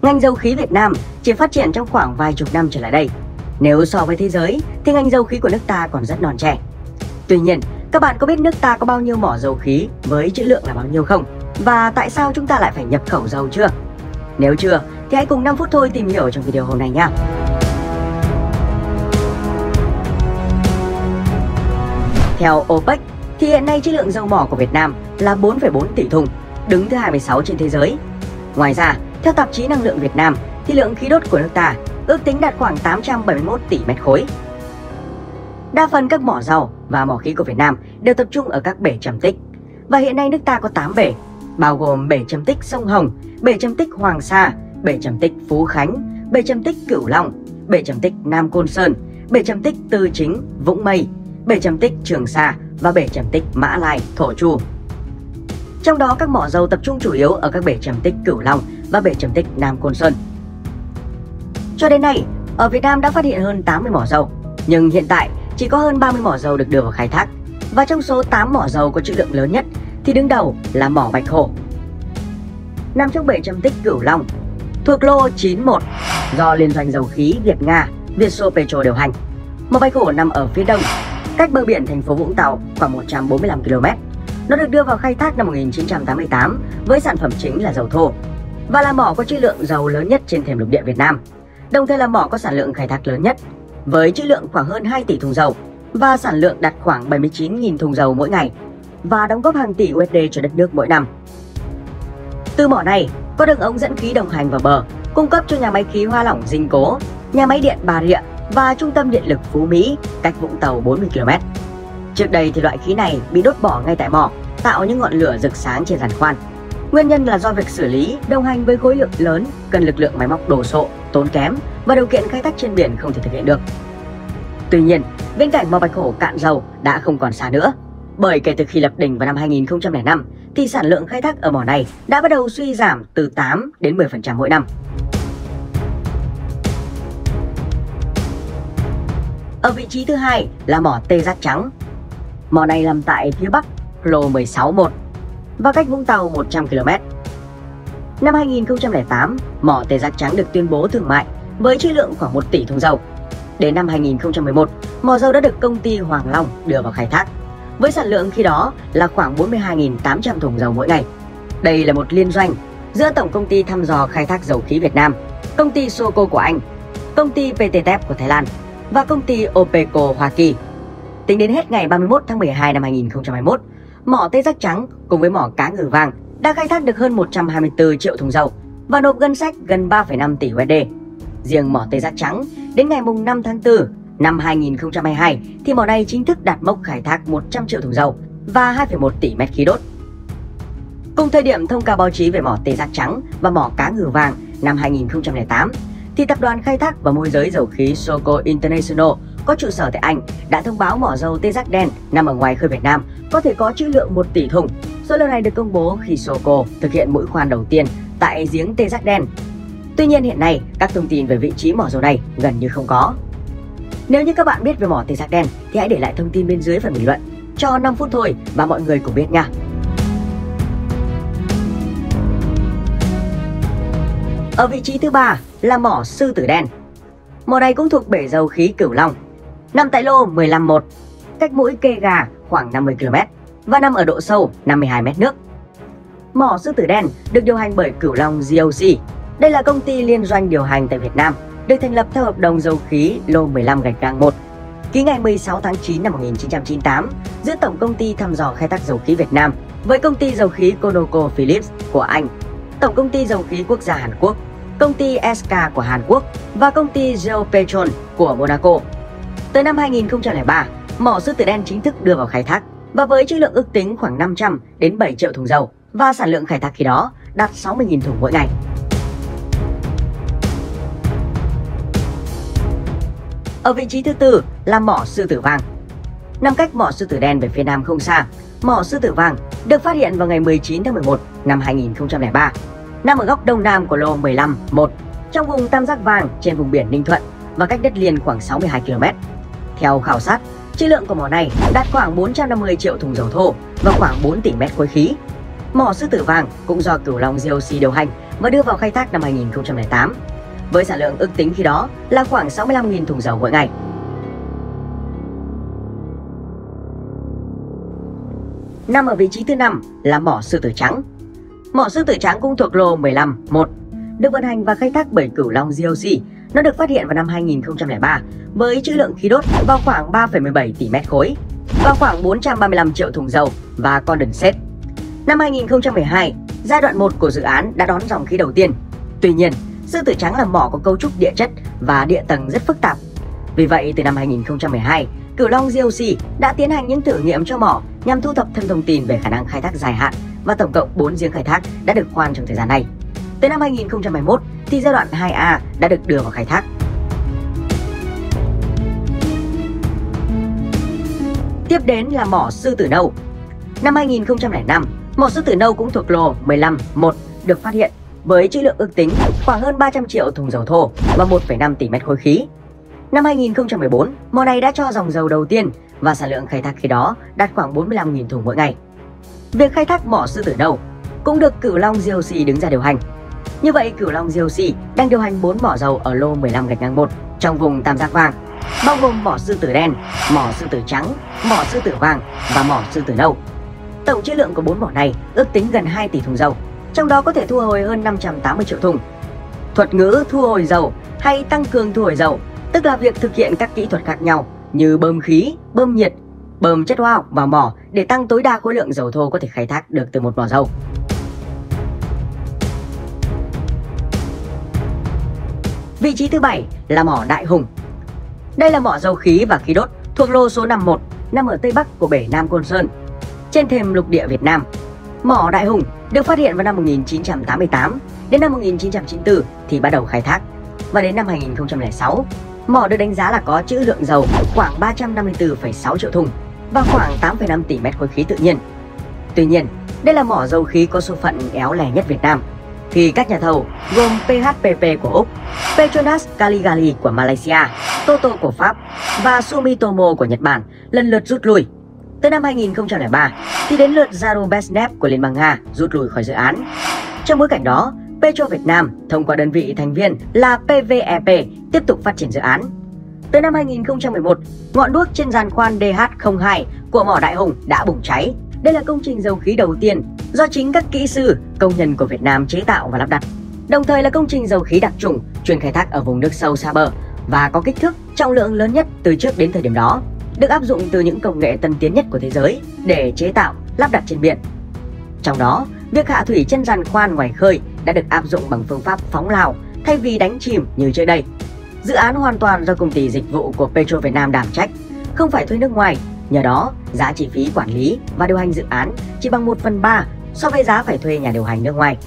Ngành dầu khí Việt Nam chỉ phát triển trong khoảng vài chục năm trở lại đây. Nếu so với thế giới thì ngành dầu khí của nước ta còn rất non trẻ. Tuy nhiên, các bạn có biết nước ta có bao nhiêu mỏ dầu khí với trữ lượng là bao nhiêu không? Và tại sao chúng ta lại phải nhập khẩu dầu chưa? Nếu chưa thì hãy cùng 5 phút thôi tìm hiểu trong video hôm nay nhé. Theo OPEC thì hiện nay trữ lượng dầu mỏ của Việt Nam là 4,4 tỷ thùng, đứng thứ 26 trên thế giới. Ngoài ra, theo tạp chí Năng lượng Việt Nam thì lượng khí đốt của nước ta ước tính đạt khoảng 871 tỷ mét khối. Đa phần các mỏ dầu và mỏ khí của Việt Nam đều tập trung ở các bể trầm tích. Và hiện nay nước ta có 8 bể, bao gồm bể trầm tích Sông Hồng, bể trầm tích Hoàng Sa, bể trầm tích Phú Khánh, bể trầm tích Cửu Long, bể trầm tích Nam Côn Sơn, bể trầm tích Tư Chính, Vũng Mây, bể trầm tích Trường Sa và bể trầm tích Mã Lai, Thổ Chu. Trong đó các mỏ dầu tập trung chủ yếu ở các bể trầm tích Cửu Long và bể trầm tích Nam Côn Sơn. Cho đến nay, ở Việt Nam đã phát hiện hơn 80 mỏ dầu, nhưng hiện tại chỉ có hơn 30 mỏ dầu được đưa vào khai thác. Và trong số 8 mỏ dầu có trữ lượng lớn nhất thì đứng đầu là mỏ Bạch Hổ, nằm trong bể trầm tích Cửu Long, thuộc lô 91 do Liên doanh dầu khí Việt-Nga Vietso-Petro điều hành. Mỏ Bạch Hổ nằm ở phía đông, cách bờ biển thành phố Vũng Tàu khoảng 145 km. Nó được đưa vào khai thác năm 1988 với sản phẩm chính là dầu thô và là mỏ có trữ lượng dầu lớn nhất trên thềm lục địa Việt Nam, đồng thời là mỏ có sản lượng khai thác lớn nhất với trữ lượng khoảng hơn 2 tỷ thùng dầu và sản lượng đạt khoảng 79.000 thùng dầu mỗi ngày và đóng góp hàng tỷ USD cho đất nước mỗi năm. Từ mỏ này có đường ống dẫn khí đồng hành vào bờ, cung cấp cho nhà máy khí hóa lỏng Dinh Cố, nhà máy điện Bà Rịa và trung tâm điện lực Phú Mỹ cách Vũng Tàu 40 km. Trước đây thì loại khí này bị đốt bỏ ngay tại mỏ, tạo những ngọn lửa rực sáng trên giàn khoan. Nguyên nhân là do việc xử lý đồng hành với khối lượng lớn, cần lực lượng máy móc đồ sộ, tốn kém và điều kiện khai thác trên biển không thể thực hiện được. Tuy nhiên, viễn cảnh mỏ Bạch Hổ cạn dầu đã không còn xa nữa, bởi kể từ khi lập đỉnh vào năm 2005 thì sản lượng khai thác ở mỏ này đã bắt đầu suy giảm từ 8 đến 10% mỗi năm. Ở vị trí thứ hai là mỏ Tê Giác Trắng. Mỏ này nằm tại phía bắc lô 161 và cách Vũng Tàu 100 km. Năm 2008, mỏ Tê Giác Trắng được tuyên bố thương mại với trữ lượng khoảng 1 tỷ thùng dầu. Đến năm 2011, mỏ dầu đã được công ty Hoàng Long đưa vào khai thác với sản lượng khi đó là khoảng 42.800 thùng dầu mỗi ngày. Đây là một liên doanh giữa Tổng công ty thăm dò khai thác dầu khí Việt Nam, công ty Soco của Anh, công ty PTTEP của Thái Lan và công ty OPECO Hoa Kỳ. Tính đến hết ngày 31 tháng 12 năm 2021, mỏ Tê Giác Trắng cùng với mỏ Cá Ngừ Vàng đã khai thác được hơn 124 triệu thùng dầu và nộp ngân sách gần 3,5 tỷ USD. Riêng mỏ Tê Giác Trắng, đến ngày 5 tháng 4 năm 2022 thì mỏ này chính thức đạt mốc khai thác 100 triệu thùng dầu và 2,1 tỷ mét khí đốt. Cùng thời điểm thông cáo báo chí về mỏ Tê Giác Trắng và mỏ Cá Ngừ Vàng năm 2008, thì tập đoàn khai thác và môi giới dầu khí Soco International có trụ sở tại Anh đã thông báo mỏ dầu Tê Giác Đen nằm ở ngoài khơi Việt Nam có thể có trữ lượng 1 tỷ thùng. Số liệu này được công bố khi Soco thực hiện mũi khoan đầu tiên tại giếng Tê Giác Đen. Tuy nhiên hiện nay các thông tin về vị trí mỏ dầu này gần như không có. Nếu như các bạn biết về mỏ Tê Giác Đen thì hãy để lại thông tin bên dưới phần bình luận. Cho 5 phút thôi và mọi người cùng biết nha. Ở vị trí thứ ba là mỏ Sư Tử Đen. Mỏ này cũng thuộc bể dầu khí Cửu Long, nằm tại lô 151, cách mũi Kê Gà khoảng 50 km và nằm ở độ sâu 52 mét nước. Mỏ Sư Tử Đen được điều hành bởi Cửu Long GOC. Đây là công ty liên doanh điều hành tại Việt Nam, được thành lập theo hợp đồng dầu khí lô 15-1, ký ngày 16 tháng 9 năm 1998 giữa Tổng công ty thăm dò khai thác dầu khí Việt Nam với công ty dầu khí ConocoPhillips của Anh, Tổng công ty dầu khí quốc gia Hàn Quốc, công ty SK của Hàn Quốc và công ty Geopetron của Monaco. Tới năm 2003, mỏ Sư Tử Đen chính thức đưa vào khai thác và với trữ lượng ước tính khoảng 500 đến 7 triệu thùng dầu và sản lượng khai thác khi đó đạt 60.000 thùng mỗi ngày. Ở vị trí thứ tư là mỏ Sư Tử Vàng. Nằm cách mỏ Sư Tử Đen về phía nam không xa, mỏ Sư Tử Vàng được phát hiện vào ngày 19 tháng 11 năm 2003, nằm ở góc đông nam của lô 15-1 trong vùng Tam Giác Vàng trên vùng biển Ninh Thuận và cách đất liền khoảng 62 km. Theo khảo sát, trữ lượng của mỏ này đạt khoảng 450 triệu thùng dầu thô và khoảng 4 tỷ mét khối khí. Mỏ Sư Tử Vàng cũng do Cửu Long GOC điều hành và đưa vào khai thác năm 2008, với sản lượng ước tính khi đó là khoảng 65.000 thùng dầu mỗi ngày. Nằm ở vị trí thứ 5 là mỏ Sư Tử Trắng. Mỏ Sư Tử Trắng cũng thuộc lô 15-1, được vận hành và khai thác bởi Cửu Long GOC. Nó được phát hiện vào năm 2003 với trữ lượng khí đốt vào khoảng 3,17 tỷ mét khối và khoảng 435 triệu thùng dầu và condensate. Năm 2012, giai đoạn 1 của dự án đã đón dòng khí đầu tiên. Tuy nhiên, Sư Tử Trắng là mỏ có cấu trúc địa chất và địa tầng rất phức tạp. Vì vậy, từ năm 2012, Cửu Long GOC đã tiến hành những thử nghiệm cho mỏ nhằm thu thập thêm thông tin về khả năng khai thác dài hạn, và tổng cộng 4 giếng khai thác đã được khoan trong thời gian này. Tới năm 2021 thì giai đoạn 2A đã được đưa vào khai thác. Tiếp đến là mỏ Sư Tử Nâu. Năm 2005, mỏ Sư Tử Nâu cũng thuộc lô 15-1 được phát hiện với trữ lượng ước tính khoảng hơn 300 triệu thùng dầu thô và 1,5 tỷ mét khối khí. Năm 2014, mỏ này đã cho dòng dầu đầu tiên và sản lượng khai thác khi đó đạt khoảng 45.000 thùng mỗi ngày. Việc khai thác mỏ Sư Tử Nâu cũng được Cửu Long GOC đứng ra điều hành. Như vậy, Cửu Long GOC đang điều hành 4 mỏ dầu ở lô 15-1 trong vùng Tam Giác Vàng, bao gồm mỏ Sư Tử Đen, mỏ Sư Tử Trắng, mỏ Sư Tử Vàng và mỏ Sư Tử Nâu. Tổng trữ lượng của 4 mỏ này ước tính gần 2 tỷ thùng dầu, trong đó có thể thu hồi hơn 580 triệu thùng. Thuật ngữ thu hồi dầu hay tăng cường thu hồi dầu tức là việc thực hiện các kỹ thuật khác nhau như bơm khí, bơm nhiệt, bơm chất hóa học vào mỏ để tăng tối đa khối lượng dầu thô có thể khai thác được từ một mỏ dầu. Vị trí thứ 7 là mỏ Đại Hùng. Đây là mỏ dầu khí và khí đốt thuộc lô số 51, nằm ở tây bắc của bể Nam Côn Sơn, trên thềm lục địa Việt Nam. Mỏ Đại Hùng được phát hiện vào năm 1988, đến năm 1994 thì bắt đầu khai thác, và đến năm 2006, mỏ được đánh giá là có trữ lượng dầu khoảng 354,6 triệu thùng và khoảng 8,5 tỷ mét khối khí tự nhiên. Tuy nhiên, đây là mỏ dầu khí có số phận éo lè nhất Việt Nam, khi các nhà thầu gồm PHPP của Úc, Petronas Caligali của Malaysia, Toto của Pháp và Sumitomo của Nhật Bản lần lượt rút lui. Tới năm 2003 thì đến lượt Zarubezhnev của Liên bang Nga rút lui khỏi dự án. Trong bối cảnh đó, Petro Việt Nam thông qua đơn vị thành viên là PVEP tiếp tục phát triển dự án. Tới năm 2011, ngọn đuốc trên giàn khoan DH02 của mỏ Đại Hùng đã bùng cháy. Đây là công trình dầu khí đầu tiên do chính các kỹ sư, công nhân của Việt Nam chế tạo và lắp đặt. Đồng thời là công trình dầu khí đặc trùng chuyên khai thác ở vùng nước sâu xa bờ và có kích thước, trọng lượng lớn nhất từ trước đến thời điểm đó, được áp dụng từ những công nghệ tân tiến nhất của thế giới để chế tạo, lắp đặt trên biển. Trong đó, việc hạ thủy chân giàn khoan ngoài khơi đã được áp dụng bằng phương pháp phóng lào thay vì đánh chìm như trước đây. Dự án hoàn toàn do công ty dịch vụ của Petro Việt Nam đảm trách, không phải thuê nước ngoài. Nhờ đó, giá chi phí quản lý và điều hành dự án chỉ bằng 1/3 so với giá phải thuê nhà điều hành nước ngoài.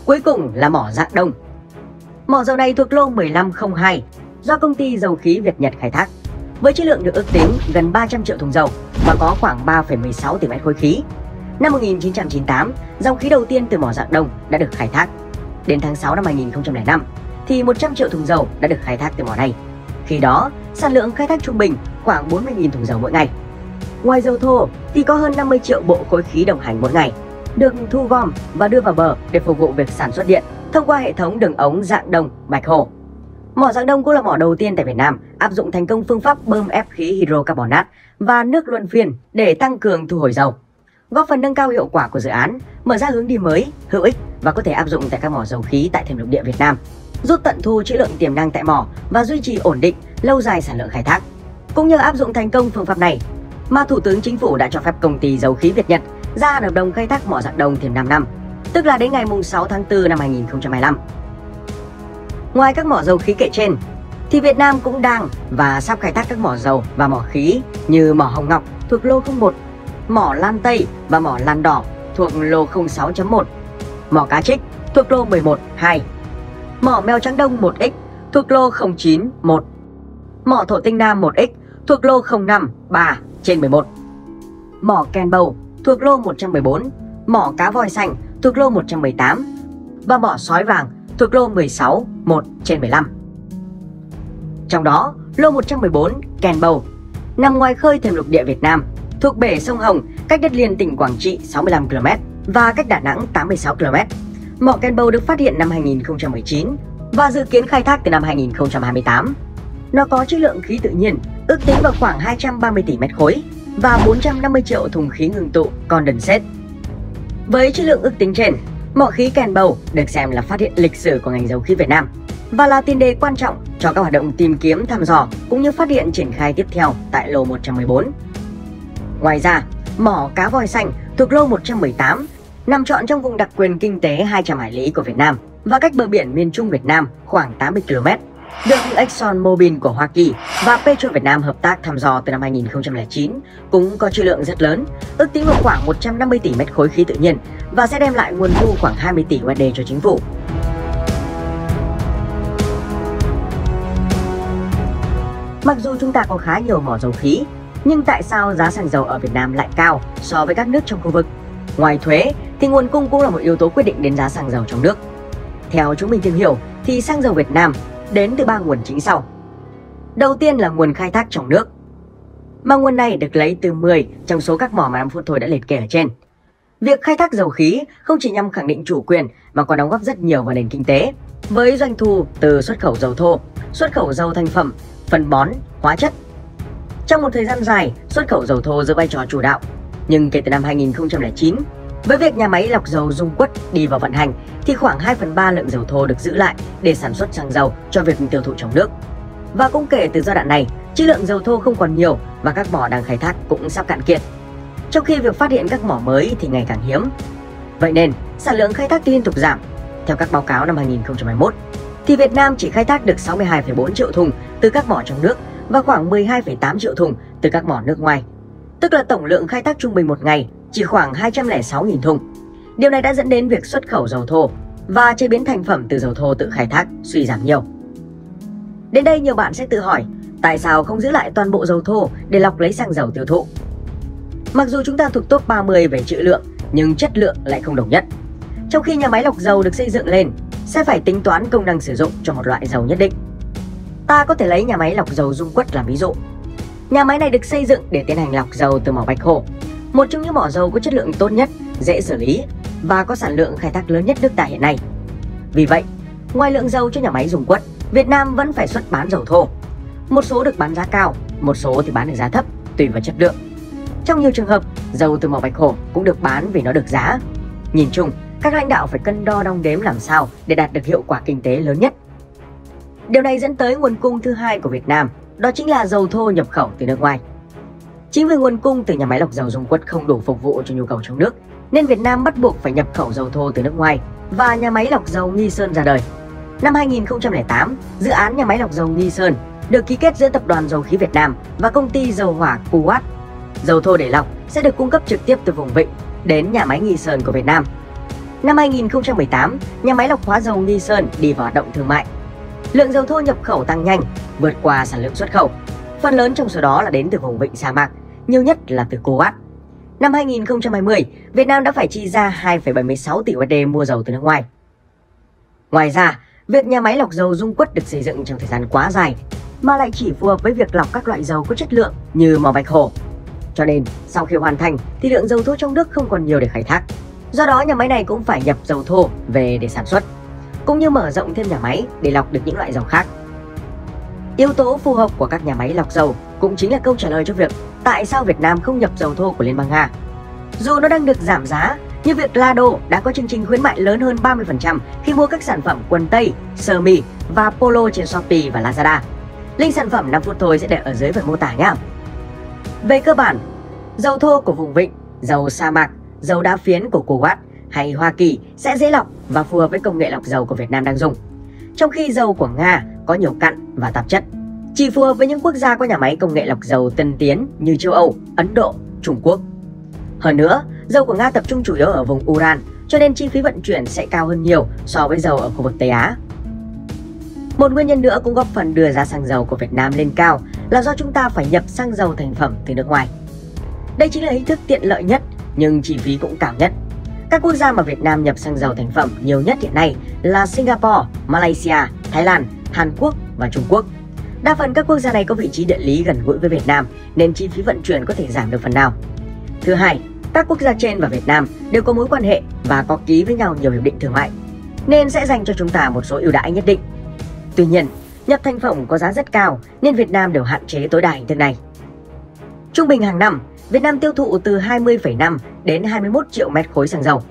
Cuối cùng là mỏ Rạng Đông. Mỏ dầu này thuộc lô 1502 do công ty dầu khí Việt Nhật khai thác, với trữ lượng được ước tính gần 300 triệu thùng dầu và có khoảng 3,16 tỷ mét khối khí. Năm 1998, dòng khí đầu tiên từ mỏ Rạng Đông đã được khai thác. Đến tháng 6 năm 2005 thì 100 triệu thùng dầu đã được khai thác từ mỏ này. Khi đó, sản lượng khai thác trung bình khoảng 40.000 thùng dầu mỗi ngày. Ngoài dầu thô thì có hơn 50 triệu bộ khối khí đồng hành mỗi ngày, được thu gom và đưa vào bờ để phục vụ việc sản xuất điện thông qua hệ thống đường ống Rạng Đông - Bạch Hồ. Mỏ Rạng Đông cũng là mỏ đầu tiên tại Việt Nam áp dụng thành công phương pháp bơm ép khí hydrocarbonat và nước luân phiên để tăng cường thu hồi dầu, góp phần nâng cao hiệu quả của dự án, mở ra hướng đi mới, hữu ích và có thể áp dụng tại các mỏ dầu khí tại thềm lục địa Việt Nam, giúp tận thu trữ lượng tiềm năng tại mỏ và duy trì ổn định lâu dài sản lượng khai thác. Cũng như áp dụng thành công phương pháp này mà Thủ tướng Chính phủ đã cho phép công ty dầu khí Việt Nhật gia hạn hợp đồng khai thác mỏ Rạng Đông thêm 5 năm, tức là đến ngày 6 tháng 4 năm 2025. Ngoài các mỏ dầu khí kể trên, thì Việt Nam cũng đang và sắp khai thác các mỏ dầu và mỏ khí như mỏ Hồng Ngọc thuộc lô 01, mỏ Lan Tây và mỏ Lan Đỏ thuộc lô 06.1, mỏ Cá Trích thuộc lô 11-2, mỏ Mèo Trắng Đông 1X thuộc lô 09-1, mỏ Thổ Tinh Nam 1X thuộc lô 05-3/11, mỏ Ken Bầu thuộc lô 114, mỏ Cá Voi Xanh thuộc lô 118 và mỏ Sói Vàng thuộc lô 16-1/15. Trong đó, lô 114 Ken Bầu nằm ngoài khơi thềm lục địa Việt Nam, thuộc bể sông Hồng cách đất liền tỉnh Quảng Trị 65 km và cách Đà Nẵng 86 km. Mỏ Kenbow được phát hiện năm 2019 và dự kiến khai thác từ năm 2028. Nó có trữ lượng khí tự nhiên ước tính vào khoảng 230 tỷ mét khối và 450 triệu thùng khí ngưng tụ condensate. Với trữ lượng ước tính trên, mỏ khí Kenbow được xem là phát hiện lịch sử của ngành dầu khí Việt Nam và là tiền đề quan trọng cho các hoạt động tìm kiếm, thăm dò cũng như phát hiện triển khai tiếp theo tại lô 114. Ngoài ra, mỏ Cá Voi Xanh thuộc lô 118 nằm trọn trong vùng đặc quyền kinh tế 200 hải lý của Việt Nam và cách bờ biển miền Trung Việt Nam khoảng 80 km, được ExxonMobil của Hoa Kỳ và Petro Việt Nam hợp tác thăm dò từ năm 2009, cũng có trữ lượng rất lớn, ước tính vào khoảng 150 tỷ mét khối khí tự nhiên và sẽ đem lại nguồn thu khoảng 20 tỷ USD cho chính phủ. Mặc dù chúng ta có khá nhiều mỏ dầu khí, nhưng tại sao giá xăng dầu ở Việt Nam lại cao so với các nước trong khu vực? Ngoài thuế thì nguồn cung cũng là một yếu tố quyết định đến giá xăng dầu trong nước. Theo chúng mình tìm hiểu thì xăng dầu Việt Nam đến từ 3 nguồn chính sau. Đầu tiên là nguồn khai thác trong nước, mà nguồn này được lấy từ 10 trong số các mỏ mà 5 phút thôi đã liệt kê ở trên. Việc khai thác dầu khí không chỉ nhằm khẳng định chủ quyền mà còn đóng góp rất nhiều vào nền kinh tế, với doanh thu từ xuất khẩu dầu thô, xuất khẩu dầu thành phẩm, phân bón, hóa chất. Trong một thời gian dài, xuất khẩu dầu thô giữ vai trò chủ đạo, nhưng kể từ năm 2009, với việc nhà máy lọc dầu Dung Quất đi vào vận hành thì khoảng 2/3 lượng dầu thô được giữ lại để sản xuất xăng dầu cho việc tiêu thụ trong nước. Và cũng kể từ giai đoạn này, trữ lượng dầu thô không còn nhiều và các mỏ đang khai thác cũng sắp cạn kiệt. Trong khi việc phát hiện các mỏ mới thì ngày càng hiếm. Vậy nên, sản lượng khai thác liên tục giảm. Theo các báo cáo năm 2021, thì Việt Nam chỉ khai thác được 62,4 triệu thùng từ các mỏ trong nước và khoảng 12,8 triệu thùng từ các mỏ nước ngoài. Tức là tổng lượng khai thác trung bình một ngày chỉ khoảng 206.000 thùng. Điều này đã dẫn đến việc xuất khẩu dầu thô và chế biến thành phẩm từ dầu thô tự khai thác suy giảm nhiều. Đến đây nhiều bạn sẽ tự hỏi, tại sao không giữ lại toàn bộ dầu thô để lọc lấy xăng dầu tiêu thụ? Mặc dù chúng ta thuộc top 30 về trữ lượng, nhưng chất lượng lại không đồng nhất. Trong khi nhà máy lọc dầu được xây dựng lên, sẽ phải tính toán công năng sử dụng cho một loại dầu nhất định. Ta có thể lấy nhà máy lọc dầu Dung Quất làm ví dụ. Nhà máy này được xây dựng để tiến hành lọc dầu từ mỏ Bạch Hổ, một trong những mỏ dầu có chất lượng tốt nhất, dễ xử lý và có sản lượng khai thác lớn nhất nước ta hiện nay. Vì vậy, ngoài lượng dầu cho nhà máy Dung Quất, Việt Nam vẫn phải xuất bán dầu thô. Một số được bán giá cao, một số thì bán ở giá thấp, tùy vào chất lượng. Trong nhiều trường hợp, dầu từ mỏ Bạch Hổ cũng được bán vì nó được giá. Nhìn chung, các lãnh đạo phải cân đo đong đếm làm sao để đạt được hiệu quả kinh tế lớn nhất. Điều này dẫn tới nguồn cung thứ hai của Việt Nam, đó chính là dầu thô nhập khẩu từ nước ngoài. Chính vì nguồn cung từ nhà máy lọc dầu Dung Quất không đủ phục vụ cho nhu cầu trong nước, nên Việt Nam bắt buộc phải nhập khẩu dầu thô từ nước ngoài và nhà máy lọc dầu Nghi Sơn ra đời. Năm 2008, dự án nhà máy lọc dầu Nghi Sơn được ký kết giữa Tập đoàn Dầu khí Việt Nam và công ty dầu hỏa Kuwait. Dầu thô để lọc sẽ được cung cấp trực tiếp từ vùng vịnh đến nhà máy Nghi Sơn của Việt Nam. Năm 2018, nhà máy lọc hóa dầu Nghi Sơn đi vào hoạt động thương mại. Lượng dầu thô nhập khẩu tăng nhanh, vượt qua sản lượng xuất khẩu. Phần lớn trong số đó là đến từ vùng vịnh sa mạc, nhiều nhất là từ Kuwait. Năm 2020, Việt Nam đã phải chi ra 2,76 tỷ USD mua dầu từ nước ngoài. Ngoài ra, việc nhà máy lọc dầu Dung Quất được xây dựng trong thời gian quá dài mà lại chỉ phù hợp với việc lọc các loại dầu có chất lượng như mỏ Bạch Hổ. Cho nên, sau khi hoàn thành thì lượng dầu thô trong nước không còn nhiều để khai thác. Do đó, nhà máy này cũng phải nhập dầu thô về để sản xuất, cũng như mở rộng thêm nhà máy để lọc được những loại dầu khác. Yếu tố phù hợp của các nhà máy lọc dầu cũng chính là câu trả lời cho việc tại sao Việt Nam không nhập dầu thô của Liên bang Nga. Dù nó đang được giảm giá, như việc Lado đã có chương trình khuyến mại lớn hơn 30% khi mua các sản phẩm quần tây, sơ mi và polo trên Shopee và Lazada. Link sản phẩm 5 phút thôi sẽ để ở dưới phần mô tả nhé. Về cơ bản, dầu thô của vùng vịnh, dầu sa mạc, dầu đá phiến của Kuwait hay Hoa Kỳ sẽ dễ lọc và phù hợp với công nghệ lọc dầu của Việt Nam đang dùng. Trong khi dầu của Nga có nhiều cặn và tạp chất, chỉ phù hợp với những quốc gia có nhà máy công nghệ lọc dầu tân tiến như châu Âu, Ấn Độ, Trung Quốc. Hơn nữa, dầu của Nga tập trung chủ yếu ở vùng Uran, cho nên chi phí vận chuyển sẽ cao hơn nhiều so với dầu ở khu vực Tây Á. Một nguyên nhân nữa cũng góp phần đưa giá xăng dầu của Việt Nam lên cao là do chúng ta phải nhập xăng dầu thành phẩm từ nước ngoài. Đây chính là hình thức tiện lợi nhất nhưng chi phí cũng cao nhất. Các quốc gia mà Việt Nam nhập xăng dầu thành phẩm nhiều nhất hiện nay là Singapore, Malaysia, Thái Lan, Hàn Quốc và Trung Quốc. Đa phần các quốc gia này có vị trí địa lý gần gũi với Việt Nam nên chi phí vận chuyển có thể giảm được phần nào. Thứ hai, Các quốc gia trên và Việt Nam đều có mối quan hệ và có ký với nhau nhiều hiệp định thương mại, nên sẽ dành cho chúng ta một số ưu đãi nhất định. Tuy nhiên, nhập thành phẩm có giá rất cao nên Việt Nam đều hạn chế tối đa hình thức này. Trung bình hàng năm, Việt Nam tiêu thụ từ 20,5 đến 21 triệu mét khối xăng dầu.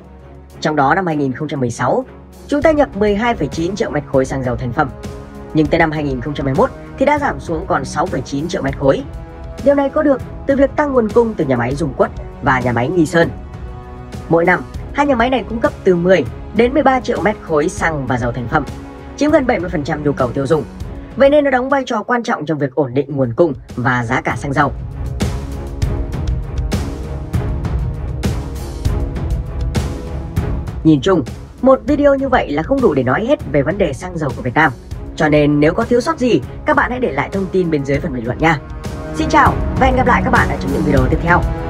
Trong đó năm 2016, chúng ta nhập 12,9 triệu mét khối xăng dầu thành phẩm. Nhưng tới năm 2011 thì đã giảm xuống còn 6,9 triệu mét khối. Điều này có được từ việc tăng nguồn cung từ nhà máy Dung Quất và nhà máy Nghi Sơn. Mỗi năm, hai nhà máy này cung cấp từ 10 đến 13 triệu mét khối xăng và dầu thành phẩm, chiếm gần 70% nhu cầu tiêu dùng. Vậy nên nó đóng vai trò quan trọng trong việc ổn định nguồn cung và giá cả xăng dầu. Nhìn chung, một video như vậy là không đủ để nói hết về vấn đề xăng dầu của Việt Nam. Cho nên nếu có thiếu sót gì, các bạn hãy để lại thông tin bên dưới phần bình luận nha. Xin chào và hẹn gặp lại các bạn ở trong những video tiếp theo.